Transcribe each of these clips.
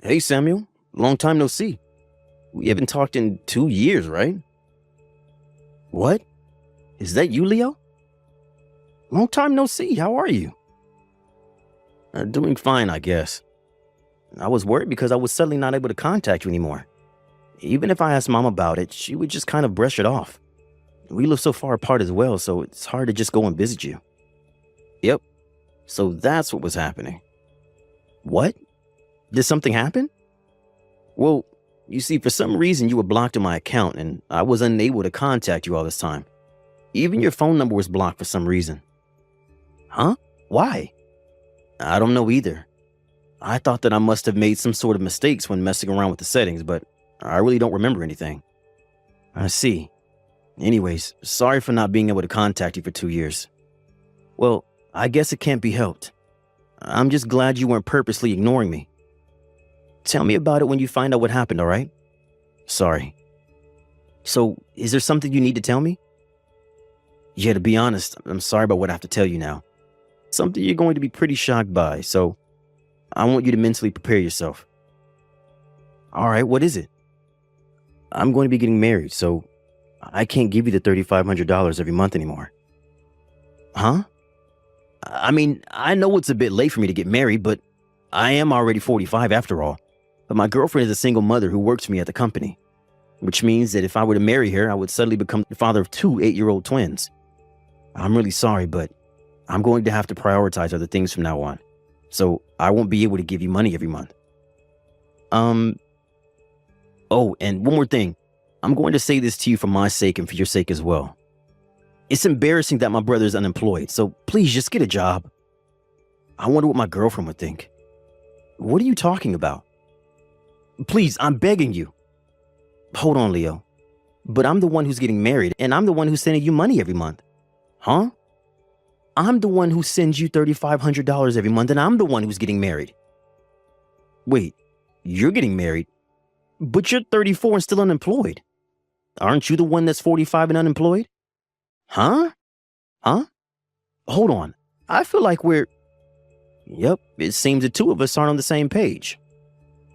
Hey, Samuel. Long time no see. We haven't talked in 2 years, right? What? Is that you, Leo? Long time no see. How are you? Doing fine, I guess. I was worried because I was suddenly not able to contact you anymore. Even if I asked Mom about it, she would just kind of brush it off. We live so far apart as well, so it's hard to just go and visit you. Yep. So that's what was happening. What? Did something happen? Well, you see, for some reason you were blocked in my account and I was unable to contact you all this time. Even your phone number was blocked for some reason. Huh? Why? I don't know either. I thought that I must have made some sort of mistakes when messing around with the settings, but I really don't remember anything. I see. Anyways, sorry for not being able to contact you for 2 years. Well, I guess it can't be helped. I'm just glad you weren't purposely ignoring me. Tell me about it when you find out what happened, all right? Sorry. So, is there something you need to tell me? Yeah, to be honest, I'm sorry about what I have to tell you now. Something you're going to be pretty shocked by, so I want you to mentally prepare yourself. All right, what is it? I'm going to be getting married, so I can't give you the $3,500 every month anymore. Huh? I mean, I know it's a bit late for me to get married, but I am already 45 after all. But my girlfriend is a single mother who works for me at the company, which means that if I were to marry her, I would suddenly become the father of two 8-year-old twins. I'm really sorry, but I'm going to have to prioritize other things from now on. So I won't be able to give you money every month. Oh, and one more thing. I'm going to say this to you for my sake and for your sake as well. It's embarrassing that my brother is unemployed, so please just get a job. I wonder what my girlfriend would think. What are you talking about? Please, I'm begging you. Hold on, Leo. But I'm the one who's getting married, and I'm the one who's sending you money every month. Huh? I'm the one who sends you $3,500 every month, and I'm the one who's getting married. Wait, you're getting married? But you're 34 and still unemployed. Aren't you the one that's 45 and unemployed? Huh? Huh? Hold on. I feel like we're... Yep, it seems the two of us aren't on the same page.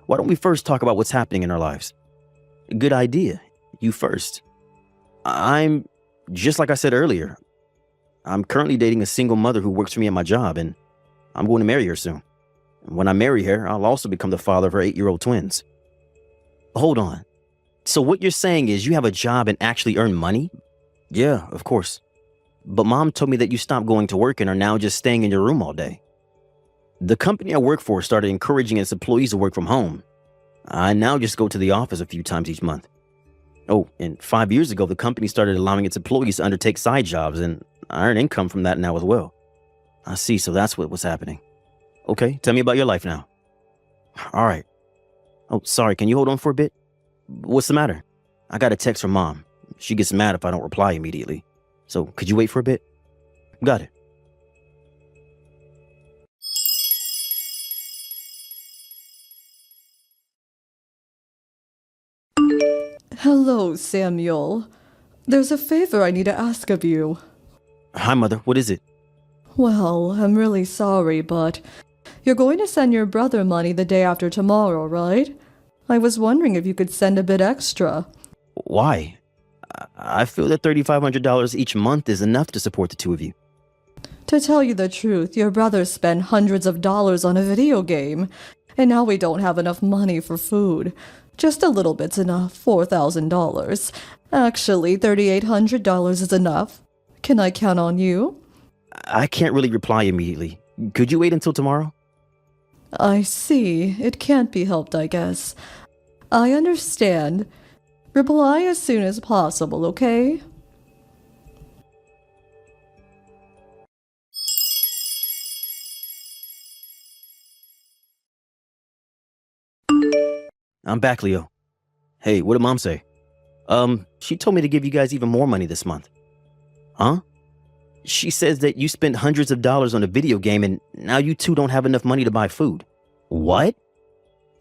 Why don't we first talk about what's happening in our lives? Good idea. You first. Just like I said earlier, I'm currently dating a single mother who works for me at my job, and I'm going to marry her soon. And when I marry her, I'll also become the father of her 8-year-old twins. Hold on. So what you're saying is you have a job and actually earn money? Yeah, of course. But Mom told me that you stopped going to work and are now just staying in your room all day. The company I work for started encouraging its employees to work from home. I now just go to the office a few times each month. Oh, and 5 years ago, the company started allowing its employees to undertake side jobs, and I earn income from that now as well. I see, so that's what was happening. Okay, tell me about your life now. All right. Oh, sorry, can you hold on for a bit? What's the matter? I got a text from Mom. She gets mad if I don't reply immediately. So, could you wait for a bit? Got it. Hello, Samuel. There's a favor I need to ask of you. Hi, Mother. What is it? Well, I'm really sorry, but you're going to send your brother money the day after tomorrow, right? I was wondering if you could send a bit extra. Why? I feel that $3,500 each month is enough to support the two of you. To tell you the truth, your brother spent hundreds of dollars on a video game, and now we don't have enough money for food. Just a little bit's enough, $4,000. Actually, $3,800 is enough. Can I count on you? I can't really reply immediately. Could you wait until tomorrow? I see. It can't be helped, I guess. I understand. Reply as soon as possible, okay? I'm back, Leo. Hey, what did Mom say? She told me to give you guys even more money this month. Huh? She says that you spent hundreds of dollars on a video game and now you two don't have enough money to buy food. What?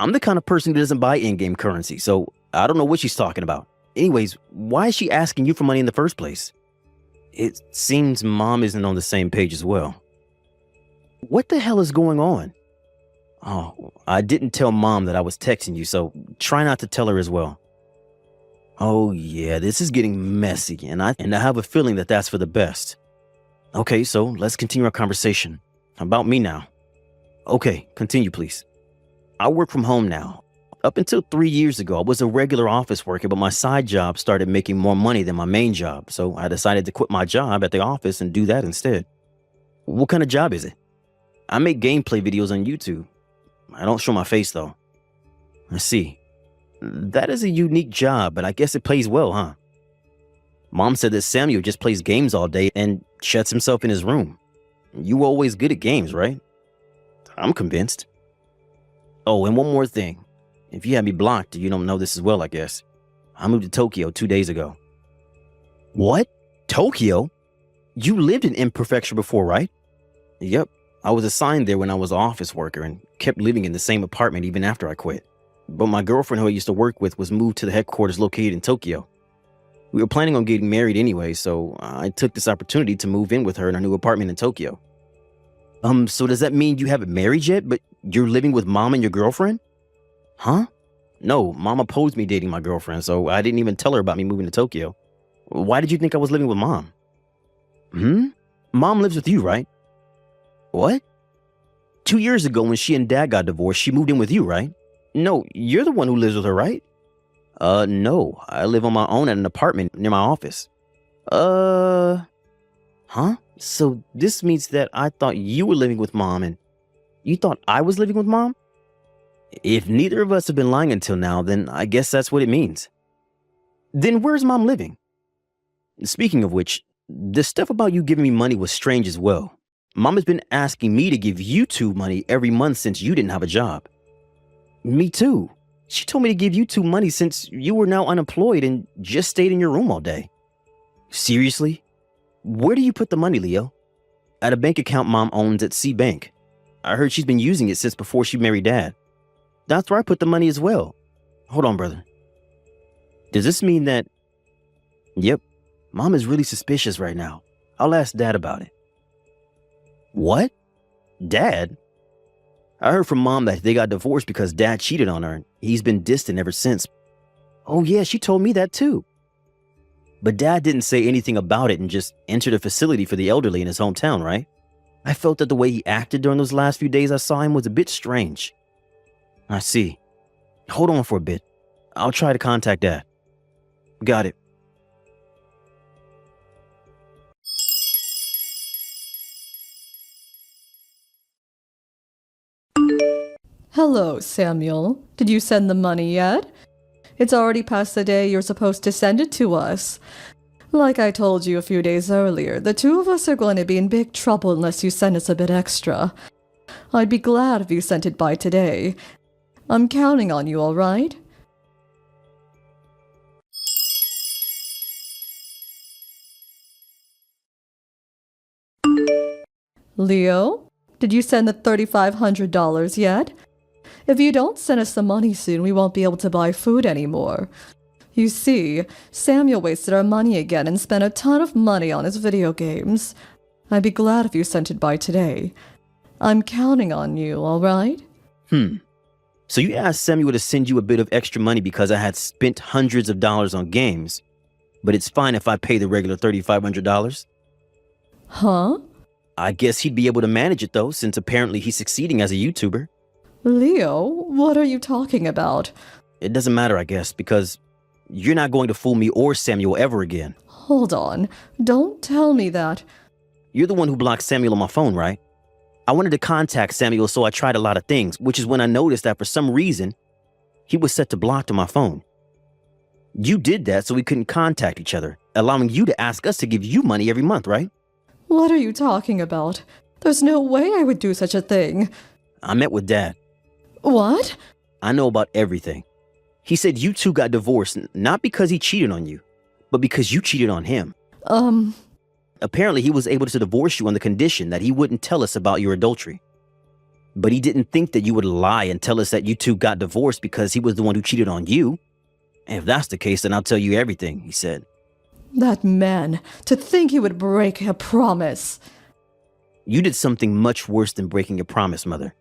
I'm the kind of person who doesn't buy in-game currency, so I don't know what she's talking about. Anyways, why is she asking you for money in the first place? It seems Mom isn't on the same page as well. What the hell is going on? Oh, I didn't tell Mom that I was texting you, so try not to tell her as well. Oh yeah, this is getting messy, and I have a feeling that that's for the best. Okay, so let's continue our conversation. About me now. Okay, continue please. I work from home now. Up until 3 years ago, I was a regular office worker, but my side job started making more money than my main job, so I decided to quit my job at the office and do that instead. What kind of job is it? I make gameplay videos on YouTube. I don't show my face though. I see. That is a unique job, but I guess it pays well, huh? Mom said that Samuel just plays games all day and shuts himself in his room. You were always good at games, right? I'm convinced. Oh, and one more thing. If you had me blocked, you don't know this as well, I guess. I moved to Tokyo 2 days ago. What? Tokyo? You lived in M Prefecture before, right? Yep. I was assigned there when I was an office worker and kept living in the same apartment even after I quit. But my girlfriend who I used to work with was moved to the headquarters located in Tokyo. We were planning on getting married anyway, so I took this opportunity to move in with her in our new apartment in Tokyo. So does that mean you haven't married yet, but you're living with Mom and your girlfriend? Huh? No, Mom opposed me dating my girlfriend, so I didn't even tell her about me moving to Tokyo. Why did you think I was living with Mom? Mom lives with you, right? What? 2 years ago when she and Dad got divorced, she moved in with you, right? No, you're the one who lives with her, right? No, I live on my own at an apartment near my office. Huh? So this means that I thought you were living with Mom and you thought I was living with Mom? If neither of us have been lying until now, then I guess that's what it means. Then where's Mom living? Speaking of which, the stuff about you giving me money was strange as well. Mom has been asking me to give you two money every month since you didn't have a job. Me too. She told me to give you two money since you were now unemployed and just stayed in your room all day. Seriously? Where do you put the money, Leo? At a bank account Mom owns at C Bank. I heard she's been using it since before she married Dad. That's where I put the money as well. Hold on, brother. Does this mean that... Yep, Mom is really suspicious right now. I'll ask Dad about it. What? Dad? I heard from Mom that they got divorced because Dad cheated on her and he's been distant ever since. Oh yeah, she told me that too. But Dad didn't say anything about it and just entered a facility for the elderly in his hometown, right? I felt that the way he acted during those last few days I saw him was a bit strange. I see. Hold on for a bit. I'll try to contact Dad. Got it. Hello, Samuel. Did you send the money yet? It's already past the day you're supposed to send it to us. Like I told you a few days earlier, the two of us are going to be in big trouble unless you send us a bit extra. I'd be glad if you sent it by today. I'm counting on you, all right? Leo, did you send the $3,500 yet? If you don't send us the money soon, we won't be able to buy food anymore. You see, Samuel wasted our money again and spent a ton of money on his video games. I'd be glad if you sent it by today. I'm counting on you, all right? So you asked Samuel to send you a bit of extra money because I had spent hundreds of dollars on games, but it's fine if I pay the regular $3,500? Huh? I guess he'd be able to manage it though, since apparently he's succeeding as a YouTuber. Leo, what are you talking about? It doesn't matter, I guess, because you're not going to fool me or Samuel ever again. Hold on. Don't tell me that. You're the one who blocked Samuel on my phone, right? I wanted to contact Samuel, so I tried a lot of things, which is when I noticed that for some reason, he was set to blocked on my phone. You did that so we couldn't contact each other, allowing you to ask us to give you money every month, right? What are you talking about? There's no way I would do such a thing. I met with Dad. What? I know about everything. He said you two got divorced, not because he cheated on you, but because you cheated on him. Apparently, he was able to divorce you on the condition that he wouldn't tell us about your adultery. But he didn't think that you would lie and tell us that you two got divorced because he was the one who cheated on you. And if that's the case, then I'll tell you everything, he said. That man, to think he would break a promise. You did something much worse than breaking a promise, Mother.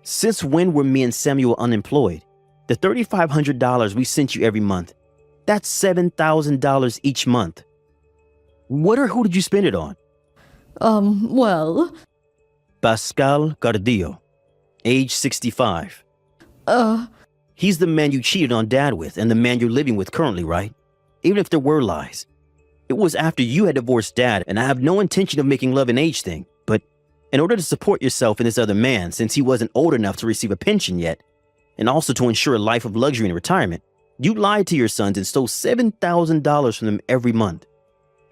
Since when were me and Samuel unemployed? The $3,500 we sent you every month, that's $7,000 each month. What or who did you spend it on? Well, Pascal Gardillo, age 65. He's the man you cheated on Dad with and the man you're living with currently, right? Even if there were lies. It was after you had divorced Dad, and I have no intention of making love an age thing, but in order to support yourself and this other man, since he wasn't old enough to receive a pension yet, and also to ensure a life of luxury in retirement, you lied to your sons and stole $7,000 from them every month.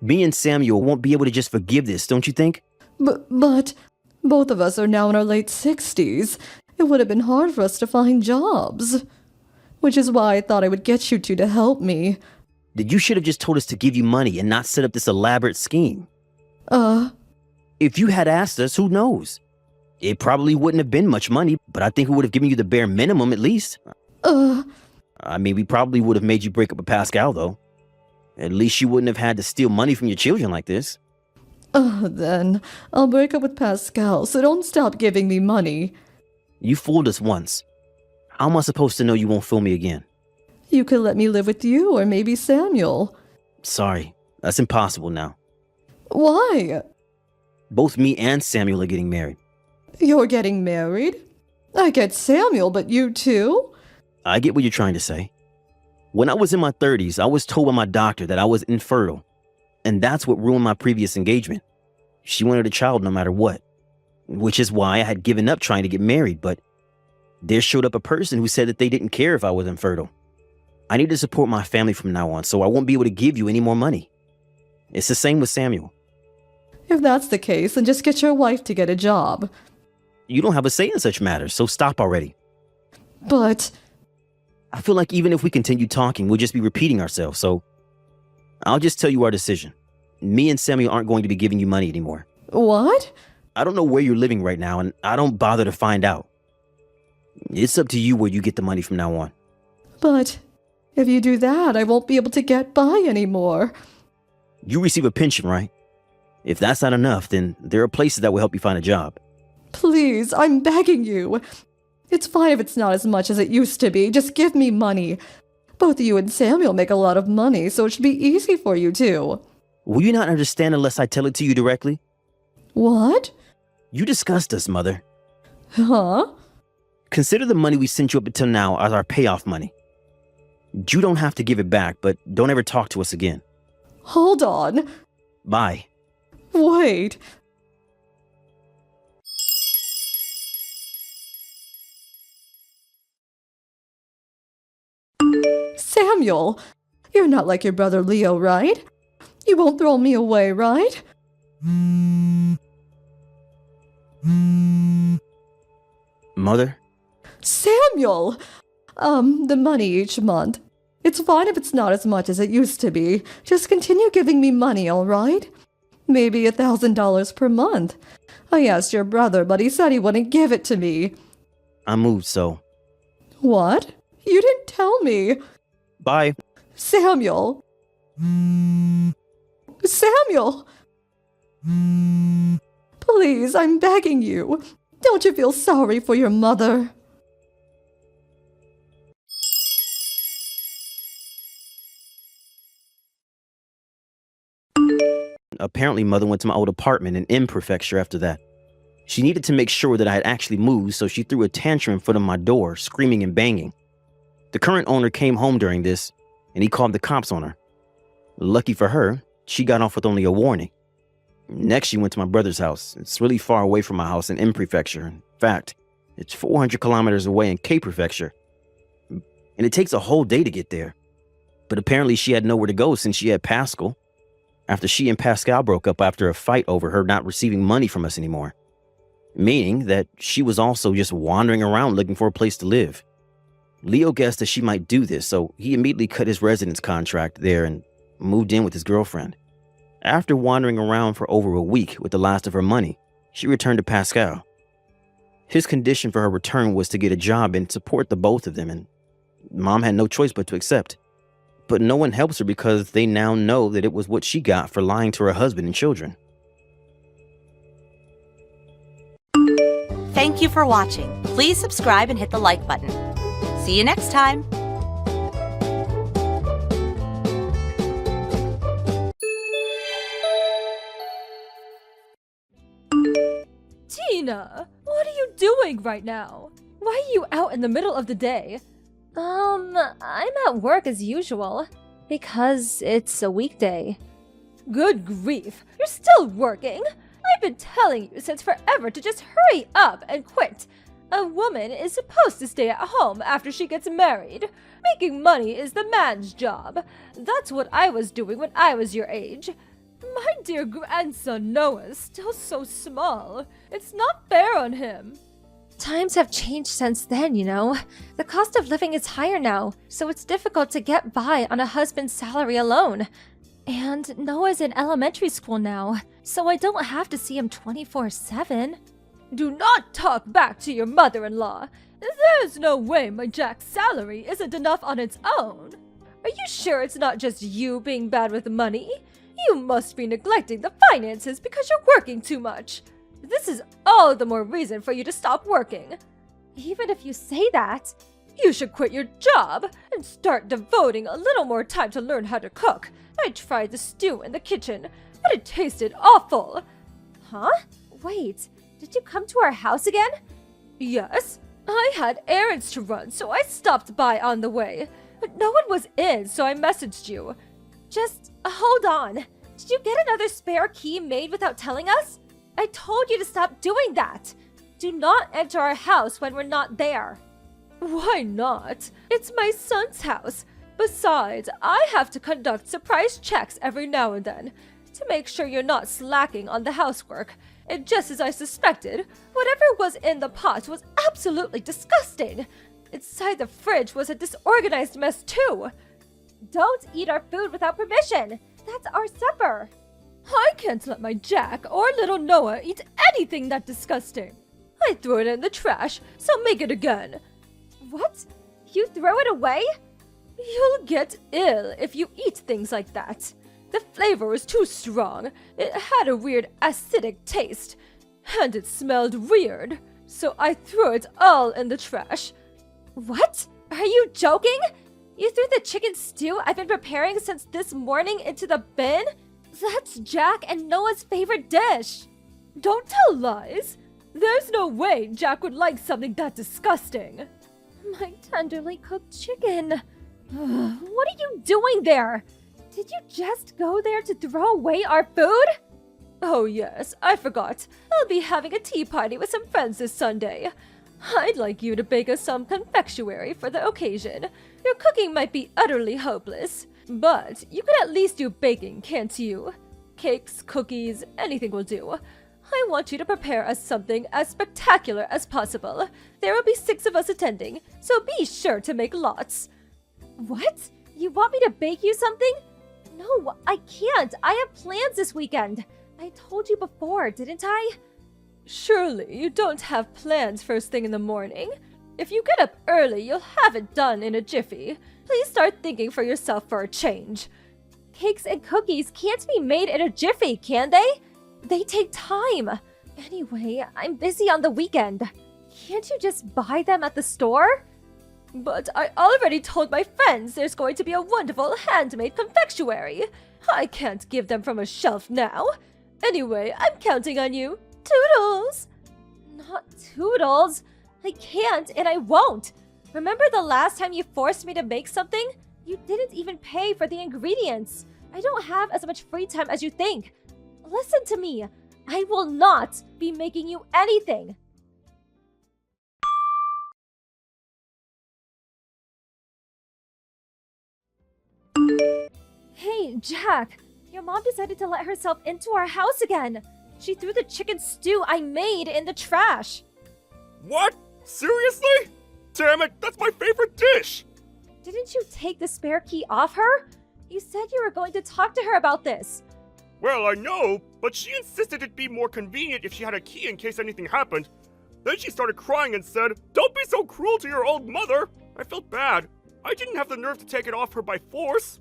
Me and Samuel won't be able to just forgive this, don't you think? but both of us are now in our late 60s. It would have been hard for us to find jobs. Which is why I thought I would get you two to help me. Then you should have just told us to give you money and not set up this elaborate scheme. If you had asked us, who knows? It probably wouldn't have been much money, but I think we would have given you the bare minimum at least. I mean, we probably would have made you break up with Pascal, though. At least you wouldn't have had to steal money from your children like this. Then I'll break up with Pascal, so don't stop giving me money. You fooled us once. How am I supposed to know you won't fool me again? You could let me live with you, or maybe Samuel. Sorry, that's impossible now. Why? Both me and Samuel are getting married. You're getting married? I get Samuel, but you too? I get what you're trying to say. When I was in my 30s, I was told by my doctor that I was infertile. And that's what ruined my previous engagement. She wanted a child no matter what. Which is why I had given up trying to get married, but there showed up a person who said that they didn't care if I was infertile. I need to support my family from now on, so I won't be able to give you any more money. It's the same with Samuel. If that's the case, then just get your wife to get a job. You don't have a say in such matters, so stop already. But I feel like even if we continue talking, we'll just be repeating ourselves, so I'll just tell you our decision. Me and Samuel aren't going to be giving you money anymore. what? I don't know where you're living right now, and I don't bother to find out. It's up to you where you get the money from now on. But if you do that, I won't be able to get by anymore. You receive a pension, right? If that's not enough, then there are places that will help you find a job. Please, I'm begging you. It's fine if it's not as much as it used to be. Just give me money. Both you and Samuel make a lot of money, so it should be easy for you too. Will you not understand unless I tell it to you directly? What? You disgust us, Mother. Huh? Consider the money we sent you up until now as our payoff money. You don't have to give it back, but don't ever talk to us again. Hold on. Bye. Wait. Samuel, you're not like your brother Leo, right? You won't throw me away, right? Mother? Samuel! The money each month. It's fine if it's not as much as it used to be. Just continue giving me money, all right? Maybe $1,000 per month. I asked your brother, but he said he wouldn't give it to me. I moved, so. What? You didn't tell me. Bye. Samuel! Samuel! Please, I'm begging you. Don't you feel sorry for your mother? Apparently, Mother went to my old apartment in M Prefecture after that. She needed to make sure that I had actually moved, so she threw a tantrum in front of my door, screaming and banging. The current owner came home during this, and he called the cops on her. Lucky for her, she got off with only a warning. Next, she went to my brother's house. It's really far away from my house in M Prefecture. In fact, it's 400 kilometers away in K Prefecture. And it takes a whole day to get there. But apparently she had nowhere to go since she had Pascal, after she and Pascal broke up after a fight over her not receiving money from us anymore. Meaning that she was also just wandering around looking for a place to live. Leo guessed that she might do this, so he immediately cut his residence contract there and moved in with his girlfriend. After wandering around for over a week with the last of her money, she returned to Pascal. His condition for her return was to get a job and support the both of them, and Mom had no choice but to accept. But no one helps her because they now know that it was what she got for lying to her husband and children. Thank you for watching. Please subscribe and hit the like button. See you next time. Tina, what are you doing right now? Why are you out in the middle of the day? I'm at work as usual. Because it's a weekday. Good grief, you're still working? I've been telling you since forever to just hurry up and quit. A woman is supposed to stay at home after she gets married. Making money is the man's job. That's what I was doing when I was your age. My dear grandson Noah's still so small. It's not fair on him. Times have changed since then, you know. The cost of living is higher now, so it's difficult to get by on a husband's salary alone. And Noah's in elementary school now, so I don't have to see him 24/7. Do not talk back to your mother-in-law. There's no way my Jack's salary isn't enough on its own. Are you sure it's not just you being bad with money? You must be neglecting the finances because you're working too much. This is all the more reason for you to stop working. Even if you say that, you should quit your job and start devoting a little more time to learn how to cook. I tried the stew in the kitchen, but it tasted awful. Huh? Wait, did you come to our house again? Yes. I had errands to run, so I stopped by on the way. But no one was in, so I messaged you. Just hold on. Did you get another spare key made without telling us? I told you to stop doing that. Do not enter our house when we're not there. Why not? It's my son's house. Besides, I have to conduct surprise checks every now and then to make sure you're not slacking on the housework. And just as I suspected, whatever was in the pot was absolutely disgusting. Inside the fridge was a disorganized mess too. Don't eat our food without permission. That's our supper. I can't let my Jack or little Noah eat anything that disgusting. I threw it in the trash, so make it again. What? You throw it away? You'll get ill if you eat things like that. The flavor was too strong. It had a weird acidic taste. And it smelled weird. So I threw it all in the trash. What? Are you joking? You threw the chicken stew I've been preparing since this morning into the bin? That's Jack and Noah's favorite dish. Don't tell lies. There's no way Jack would like something that disgusting. My tenderly cooked chicken. What are you doing there? Did you just go there to throw away our food? Oh yes, I forgot. I'll be having a tea party with some friends this Sunday. I'd like you to bake us some confectionery for the occasion. Your cooking might be utterly hopeless, but you can at least do baking, can't you? Cakes, cookies, anything will do. I want you to prepare us something as spectacular as possible. There will be 6 of us attending, so be sure to make lots. What? You want me to bake you something? No, I can't. I have plans this weekend. I told you before, didn't I? Surely you don't have plans first thing in the morning. If you get up early, you'll have it done in a jiffy. Please start thinking for yourself for a change. Cakes and cookies can't be made in a jiffy, can they? They take time. Anyway, I'm busy on the weekend. Can't you just buy them at the store? But I already told my friends there's going to be a wonderful handmade confectionery. I can't give them from a shelf now. Anyway, I'm counting on you. Toodles! Not Toodles. I can't and I won't. Remember the last time you forced me to make something? You didn't even pay for the ingredients. I don't have as much free time as you think. Listen to me. I will not be making you anything. Hey, Jack. Your mom decided to let herself into our house again. She threw the chicken stew I made in the trash. What? Seriously? Damn it, that's my favorite dish! Didn't you take the spare key off her? You said you were going to talk to her about this. Well, I know, but she insisted it'd be more convenient if she had a key in case anything happened. Then she started crying and said, "Don't be so cruel to your old mother." I felt bad. I didn't have the nerve to take it off her by force.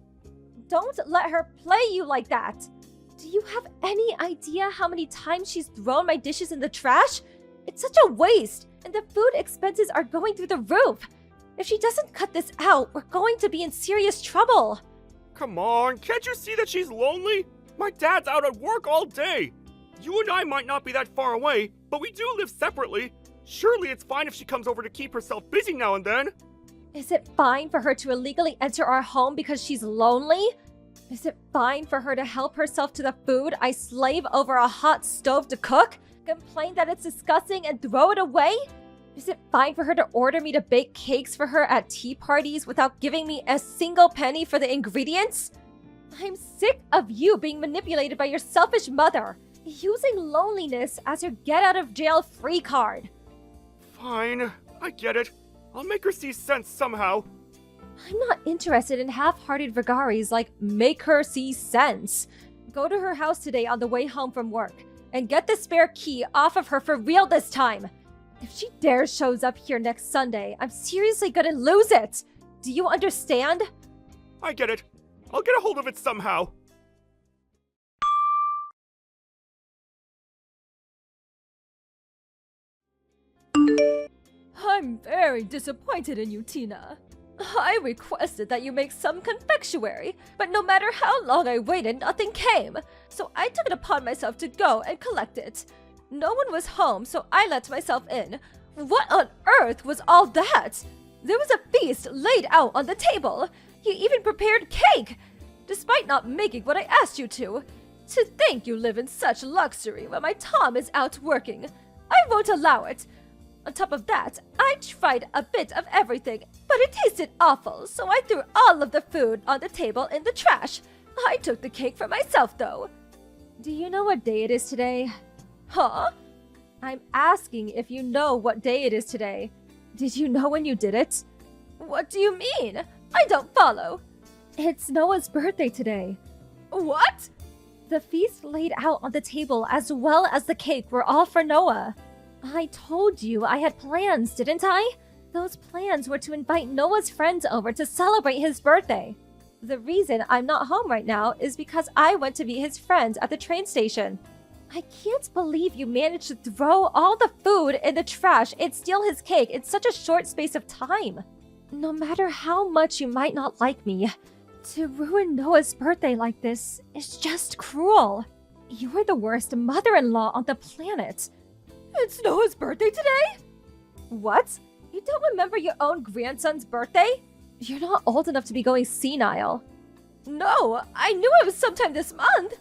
Don't let her play you like that. Do you have any idea how many times she's thrown my dishes in the trash? It's such a waste, and the food expenses are going through the roof. If she doesn't cut this out, we're going to be in serious trouble. Come on, can't you see that she's lonely? My dad's out at work all day. You and I might not be that far away, but we do live separately. Surely it's fine if she comes over to keep herself busy now and then. Is it fine for her to illegally enter our home because she's lonely? Is it fine for her to help herself to the food I slave over a hot stove to cook, complain that it's disgusting, and throw it away? Is it fine for her to order me to bake cakes for her at tea parties without giving me a single penny for the ingredients? I'm sick of you being manipulated by your selfish mother, using loneliness as your get-out-of-jail-free card. Fine, I get it. I'll make her see sense somehow. I'm not interested in half-hearted vagaries like make her see sense. Go to her house today on the way home from work and get the spare key off of her for real this time. If she dares shows up here next Sunday, I'm seriously gonna lose it. Do you understand? I get it. I'll get a hold of it somehow. I'm very disappointed in you, Tina. I requested that you make some confectionery, but no matter how long I waited, nothing came. So I took it upon myself to go and collect it. No one was home, so I let myself in. What on earth was all that? There was a feast laid out on the table. You even prepared cake, despite not making what I asked you to. To think you live in such luxury when my Tom is out working. I won't allow it. On top of that, I tried a bit of everything, but it tasted awful, so I threw all of the food on the table in the trash. I took the cake for myself, though. Do you know what day it is today? Huh? I'm asking if you know what day it is today. Did you know when you did it? What do you mean? I don't follow. It's Noah's birthday today. What? The feast laid out on the table as well as the cake were all for Noah. I told you I had plans, didn't I? Those plans were to invite Noah's friends over to celebrate his birthday. The reason I'm not home right now is because I went to meet his friends at the train station. I can't believe you managed to throw all the food in the trash and steal his cake in such a short space of time. No matter how much you might not like me, to ruin Noah's birthday like this is just cruel. You're the worst mother-in-law on the planet. It's Noah's birthday today? What? You don't remember your own grandson's birthday? You're not old enough to be going senile. No, I knew it was sometime this month,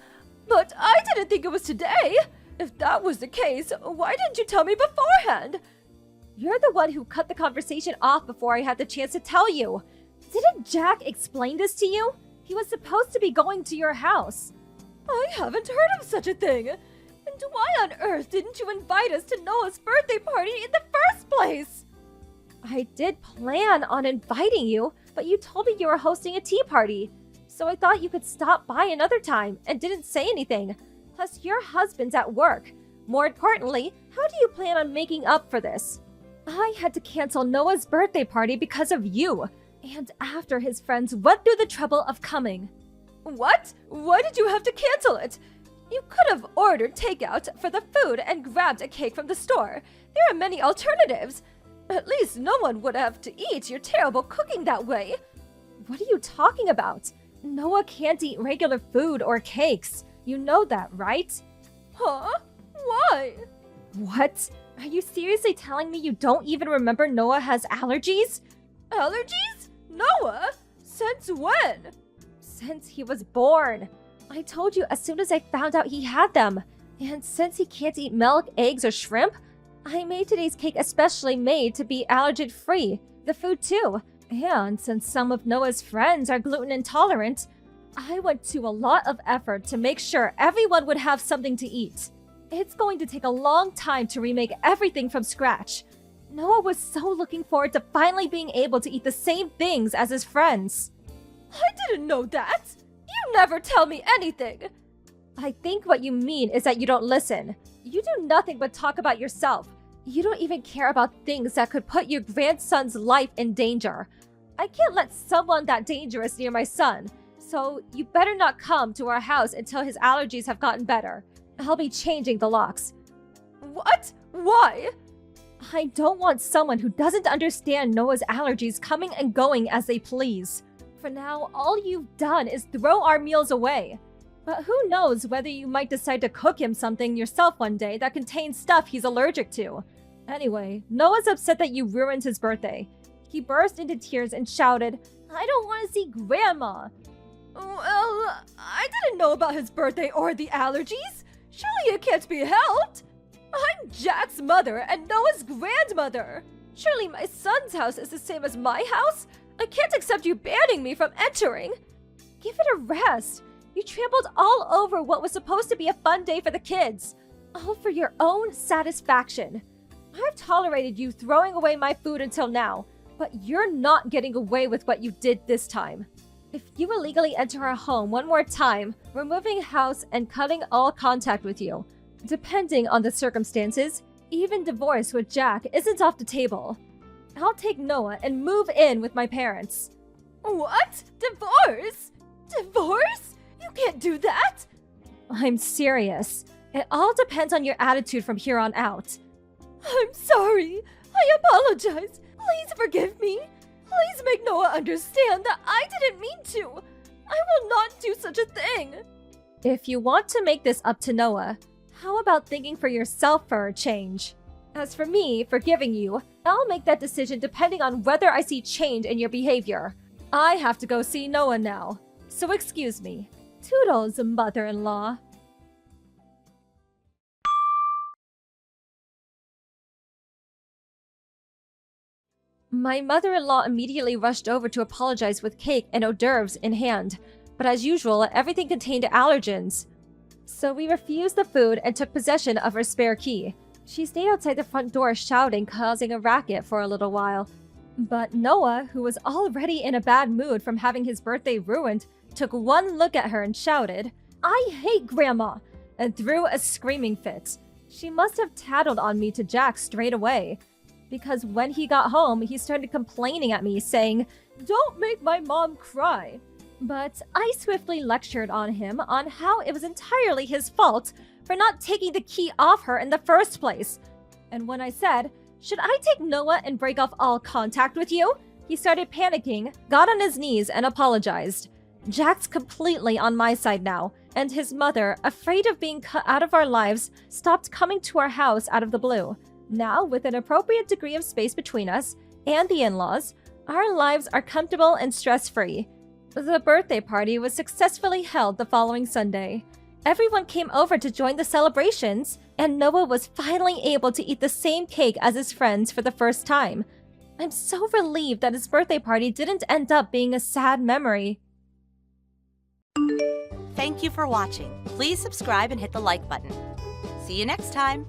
but I didn't think it was today. If that was the case, why didn't you tell me beforehand? You're the one who cut the conversation off before I had the chance to tell you. Didn't Jack explain this to you? He was supposed to be going to your house. I haven't heard of such a thing. And why on earth didn't you invite us to Noah's birthday party in the first place? I did plan on inviting you, but you told me you were hosting a tea party. So I thought you could stop by another time and didn't say anything. Plus, your husband's at work. More importantly, how do you plan on making up for this? I had to cancel Noah's birthday party because of you, and after his friends went through the trouble of coming. What? Why did you have to cancel it? You could have ordered takeout for the food and grabbed a cake from the store. There are many alternatives. At least no one would have to eat your terrible cooking that way. What are you talking about? Noah can't eat regular food or cakes. You know that, right? Huh? Why? What? Are you seriously telling me you don't even remember Noah has allergies? Allergies? Noah? Since when? Since he was born. I told you as soon as I found out he had them. And since he can't eat milk, eggs, or shrimp, I made today's cake especially made to be allergen-free. The food too. And since some of Noah's friends are gluten intolerant, I went to a lot of effort to make sure everyone would have something to eat. It's going to take a long time to remake everything from scratch. Noah was so looking forward to finally being able to eat the same things as his friends. I didn't know that! You never tell me anything! I think what you mean is that you don't listen. You do nothing but talk about yourself. You don't even care about things that could put your grandson's life in danger. I can't let someone that dangerous near my son, so you better not come to our house until his allergies have gotten better. I'll be changing the locks. What? Why? I don't want someone who doesn't understand Noah's allergies coming and going as they please. For now, all you've done is throw our meals away. But who knows whether you might decide to cook him something yourself one day that contains stuff he's allergic to. Anyway, Noah's upset that you ruined his birthday. He burst into tears and shouted, "I don't want to see Grandma!" Well, I didn't know about his birthday or the allergies. Surely it can't be helped. I'm Jack's mother and Noah's grandmother. Surely my son's house is the same as my house? I can't accept you banning me from entering. Give it a rest. You trampled all over what was supposed to be a fun day for the kids. All for your own satisfaction. I've tolerated you throwing away my food until now, but you're not getting away with what you did this time. If you illegally enter our home one more time, we're moving house and cutting all contact with you. Depending on the circumstances, even divorce with Jack isn't off the table. I'll take Noah and move in with my parents. What? Divorce? Divorce? You can't do that! I'm serious. It all depends on your attitude from here on out. I'm sorry. I apologize. Please forgive me. Please make Noah understand that I didn't mean to. I will not do such a thing. If you want to make this up to Noah, how about thinking for yourself for a change? As for me forgiving you, I'll make that decision depending on whether I see change in your behavior. I have to go see Noah now, so excuse me. Toodles, mother-in-law. My mother-in-law immediately rushed over to apologize with cake and hors d'oeuvres in hand, but as usual, everything contained allergens. So we refused the food and took possession of her spare key. She stayed outside the front door shouting, causing a racket for a little while. But Noah, who was already in a bad mood from having his birthday ruined, took one look at her and shouted, "I hate Grandma!" and threw a screaming fit. She must have tattled on me to Jack straight away, because when he got home, he started complaining at me, saying, "Don't make my mom cry." But I swiftly lectured on him on how it was entirely his fault for not taking the key off her in the first place. And when I said, "Should I take Noah and break off all contact with you?" he started panicking, got on his knees, and apologized. Jack's completely on my side now, and his mother, afraid of being cut out of our lives, stopped coming to our house out of the blue. Now, with an appropriate degree of space between us and the in-laws, our lives are comfortable and stress-free. The birthday party was successfully held the following Sunday. Everyone came over to join the celebrations, and Noah was finally able to eat the same cake as his friends for the first time. I'm so relieved that his birthday party didn't end up being a sad memory. Thank you for watching. Please subscribe and hit the like button. See you next time.